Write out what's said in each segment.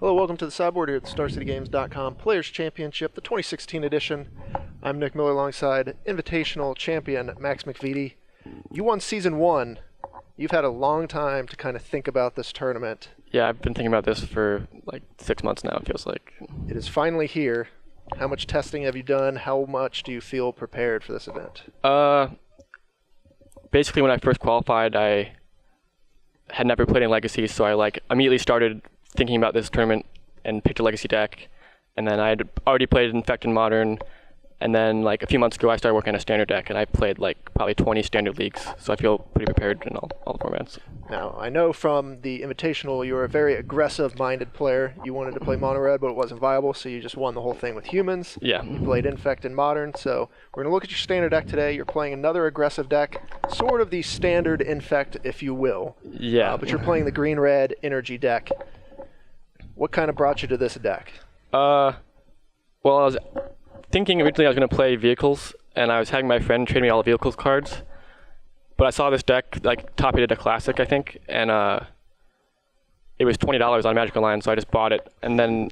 Hello, welcome to the sideboard here at the StarCityGames.com Players Championship, the 2016 edition. I'm Nick Miller alongside Invitational Champion Max McVety. You won Season 1. You've had a long time to kind of think about this tournament. Yeah, I've been thinking about this for like 6 months now, it feels like. It is finally here. How much testing have you done? How much do you feel prepared for this event? Basically when I first qualified, I had never played in Legacy, so I immediately started thinking about this tournament and picked a Legacy deck. And then I had already played Infect in Modern, and then like a few months ago I started working on a standard deck, and I played like probably 20 standard leagues, so I feel pretty prepared in all the formats. Now, I know from the Invitational you're a very aggressive-minded player. You wanted to play Mono Red, but it wasn't viable, so you just won the whole thing with humans. Yeah. You played Infect in Modern, so we're going to look at your standard deck today. You're playing another aggressive deck, sort of the standard Infect, if you will. Yeah. But you're playing the green-red energy deck. What kind of brought you to this deck? Well, I was thinking originally I was going to play vehicles, and I was having my friend trade me all the vehicles cards. But I saw this deck, like, top-rated a Classic, I think, and it was $20 on Magic Online, so I just bought it. And then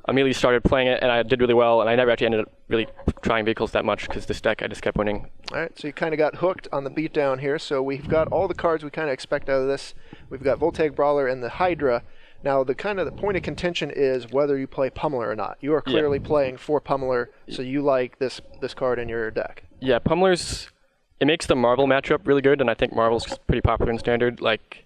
immediately started playing it, and I did really well, and I never actually ended up really trying vehicles that much, because this deck I just kept winning. All right, so you kind of got hooked on the beatdown here. So we've got all the cards we kind of expect out of this. We've got Voltaic Brawler and the Hydra. Now, the point of contention is whether you play Pummeler or not. You are clearly playing for Pummeler, so you like this card in your deck. Yeah, Pummeler's... It makes the Marvel matchup really good, and I think Marvel's pretty popular in Standard. Like,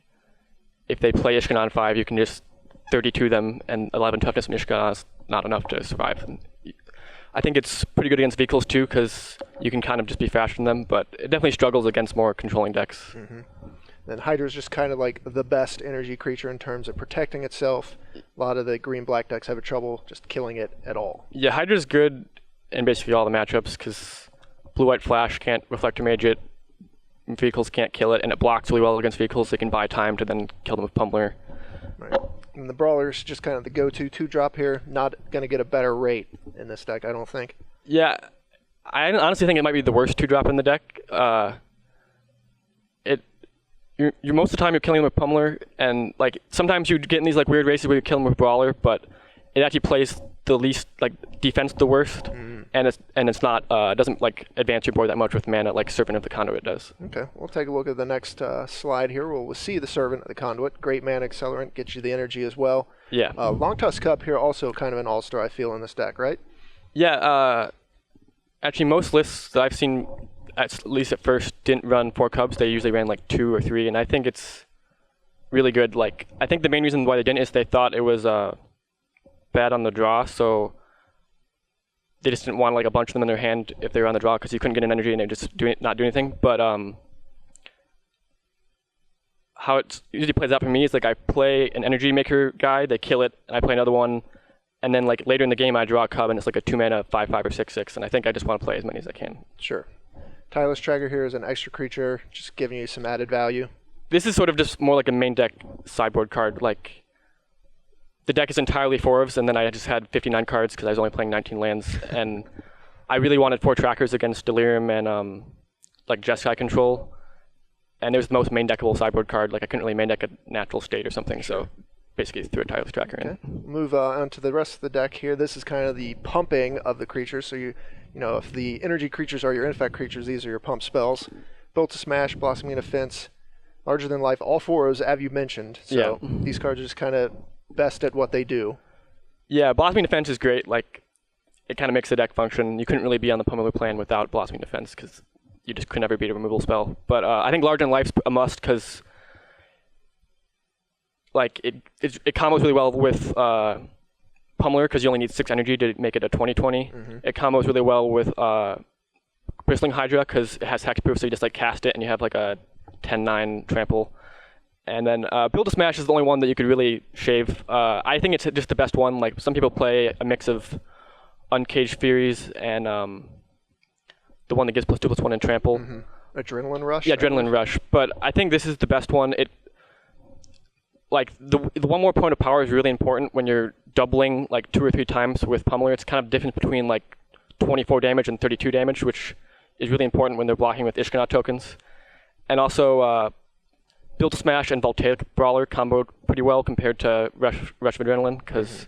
if they play Ishkan on 5, you can just 32 them, and 11 toughness from Ishkan is not enough to survive. And I think it's pretty good against vehicles, too, because you can kind of just be faster than them, but it definitely struggles against more controlling decks. Mm-hmm. Then Hydra's just kind of like the best energy creature in terms of protecting itself. A lot of the green-black decks have trouble just killing it at all. Yeah, Hydra's good in basically all the matchups, because Blue-White Flash can't Reflector Mage it, vehicles can't kill it, and it blocks really well against vehicles. They can buy time to then kill them with Pummeler. Right. And the Brawler's just kind of the go-to 2-drop here. Not going to get a better rate in this deck, I don't think. Yeah, I honestly think it might be the worst 2-drop in the deck. You're most of the time you're killing them with Pummeler, and like sometimes you get in these like weird races where you kill them with Brawler, but it actually plays the least like defense the worst, and it's not doesn't like advance your board that much with mana like Servant of the Conduit does. Okay, we'll take a look at the next slide here. We'll see the Servant of the Conduit. Great mana accelerant, gets you the energy as well. Yeah. Long Tusk Cup here also kind of an all-star I feel in this deck, right? Yeah. Actually, most lists that I've seen, at least at first, didn't run 4 Cubs. They usually ran like 2 or 3, and I think it's really good. Like, I think the main reason why they didn't is they thought it was bad on the draw, so they just didn't want like a bunch of them in their hand if they were on the draw, because you couldn't get an energy and they just not do anything. But how it usually plays out for me is like I play an energy maker guy, they kill it, and I play another one, and then like later in the game I draw a Cub, and it's like a 2-mana 5/5 or 6/6, and I think I just want to play as many as I can. Sure. Tireless Tracker here is an extra creature, just giving you some added value. This is sort of just more like a main deck sideboard card. Like, the deck is entirely 4s, and then I just had 59 cards because I was only playing 19 lands, and I really wanted 4 trackers against Delirium and like Jeskai control, and it was the most main deckable sideboard card. Like, I couldn't really main deck a Natural State or something, so basically threw a Tireless Tracker in. Move on to the rest of the deck here. This is kind of the pumping of the creatures, so you know, if the energy creatures are your infect creatures, these are your pump spells. Built to Smash, Blossoming Defense, Larger Than Life, all 4s, as you mentioned. So yeah. These cards are just kind of best at what they do. Yeah, Blossoming Defense is great. Like, it kind of makes the deck function. You couldn't really be on the Pummeler plan without Blossoming Defense, because you just could never beat a removal spell. But I think Larger Than Life's a must, because like it combos really well with Pummeler, because you only need 6 energy to make it a 20/20. It combos really well with Bristling Hydra, because it has hexproof, so you just like cast it and you have like a 10/9 trample. And then Build to Smash is the only one that you could really shave. I think it's just the best one. Like, some people play a mix of Uncaged Furies and the one that gives +2/+1 in trample. Adrenaline Rush? Yeah, Adrenaline Rush. But I think this is the best one. Like, the one more point of power is really important when you're doubling like 2 or 3 times with Pummeler. It's kind of difference between like 24 damage and 32 damage, which is really important when they're blocking with Ishkanah tokens. And also Built to Smash and Voltaic Brawler comboed pretty well compared to Rush of Adrenaline, because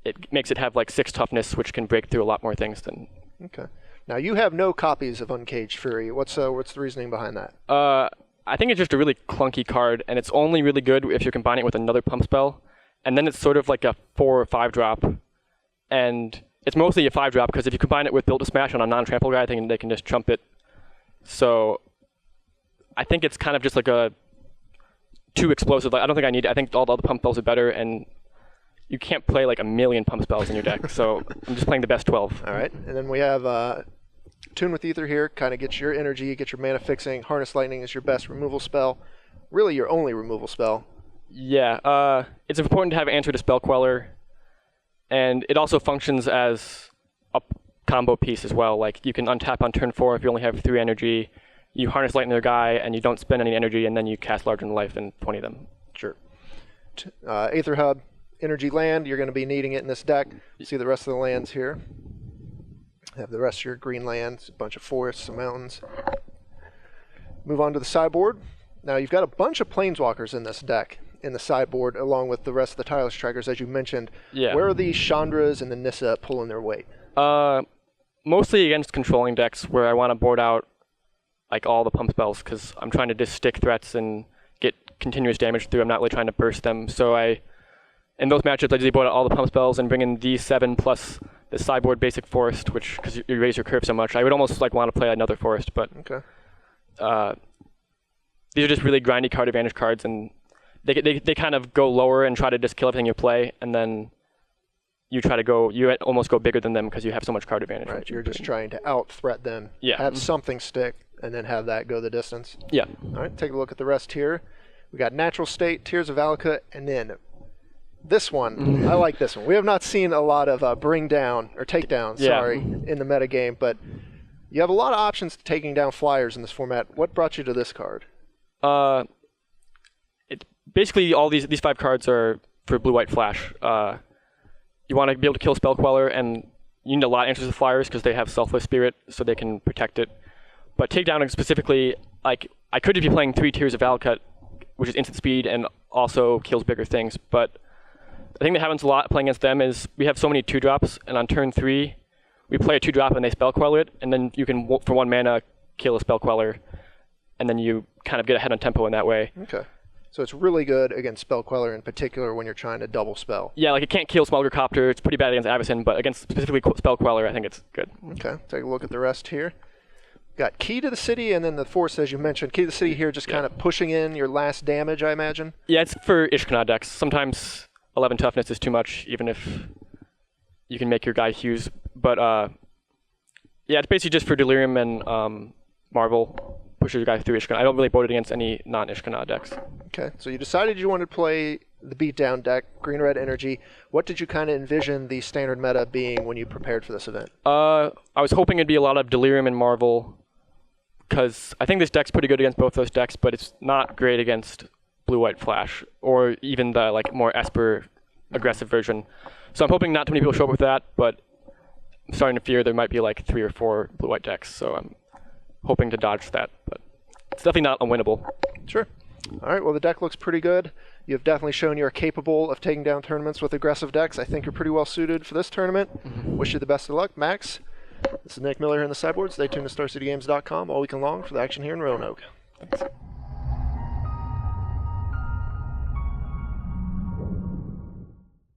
it makes it have like 6 toughness, which can break through a lot more things than. Okay. Now you have no copies of Uncaged Fury. What's the reasoning behind that? I think it's just a really clunky card, and it's only really good if you're combining it with another pump spell, and then it's sort of like a 4 or 5 drop, and it's mostly a 5 drop because if you combine it with Built to Smash on a non-trample guy, I think they can just trump it. So I think it's kind of just like a too explosive. Like, I don't think I need it. I think all the other pump spells are better, and you can't play like a million pump spells in your deck, so I'm just playing the best 12. All right, and then we have Tune with Ether here, kind of gets your energy, get your mana fixing. Harness Lightning is your best removal spell, really your only removal spell. Yeah, it's important to have Answer to Spell Queller, and it also functions as a combo piece as well. Like, you can untap on turn 4 if you only have 3 energy, you Harness Lightning their guy, and you don't spend any energy, and then you cast Larger Than Life and 20 them. Sure. Aether Hub, energy land, you're going to be needing it in this deck. See the rest of the lands here. Have the rest of your green lands, a bunch of forests, some mountains. Move on to the sideboard. Now you've got a bunch of planeswalkers in this deck, in the sideboard, along with the rest of the tireless trackers, as you mentioned. Yeah. Where are the Chandras and the Nissa pulling their weight? Mostly against controlling decks where I want to board out like all the pump spells, because I'm trying to just stick threats and get continuous damage through. I'm not really trying to burst them. So in those matchups, I usually board out all the pump spells and bring in these 7 plus the sideboard basic forest, which, because you raise your curve so much, I would almost like want to play another forest, but okay. These are just really grindy card advantage cards, and they kind of go lower and try to just kill everything you play, and then you almost go bigger than them because you have so much card advantage. Right, you're just trying to out-threat them, yeah. Have something stick, and then have that go the distance. Yeah. All right, take a look at the rest here. We got Natural State, Tears of Valakut, and then this one. I like this one. We have not seen a lot of bring down, or take down, in the metagame, but you have a lot of options to taking down flyers in this format. What brought you to this card? Basically all these 5 cards are for blue-white flash. You want to be able to kill Spell Queller, and you need a lot of answers to flyers because they have Selfless Spirit, so they can protect it. But takedown specifically, like, I could just be playing 3 Tears of Valakut, which is instant speed and also kills bigger things, but the thing that happens a lot playing against them is we have so many 2-drops, and on turn 3, we play a 2-drop and they Spell Queller it, and then you can, for 1 mana, kill a Spell Queller, and then you kind of get ahead on tempo in that way. Okay. So it's really good against Spell Queller in particular when you're trying to double spell. Yeah, like it can't kill Smaller Copter. It's pretty bad against Avacyn, but against specifically Spell Queller, I think it's good. Okay, take a look at the rest here. Got Key to the City and then the Force, as you mentioned. Key to the City here just kind of pushing in your last damage, I imagine? Yeah, it's for Ishkanah decks. Sometimes 11 toughness is too much, even if you can make your guy Hughes. But yeah, it's basically just for Delirium and Marvel. Pushes your guy through Ishkanah. I don't really board it against any non-Ishkanah decks. Okay, so you decided you wanted to play the beatdown deck, green-red energy. What did you kind of envision the standard meta being when you prepared for this event? I was hoping it'd be a lot of Delirium and Marvel, because I think this deck's pretty good against both those decks, but it's not great against blue-white flash, or even the like more Esper aggressive version. So I'm hoping not too many people show up with that, but I'm starting to fear there might be like 3 or 4 blue-white decks, so I'm hoping to dodge that, but it's definitely not unwinnable. Sure. All right, well, the deck looks pretty good. You've definitely shown you're capable of taking down tournaments with aggressive decks. I think you're pretty well suited for this tournament. Wish you the best of luck. Max, this is Nick Miller here in the sideboard. Stay tuned to StarCityGames.com all weekend long for the action here in Roanoke. Thanks.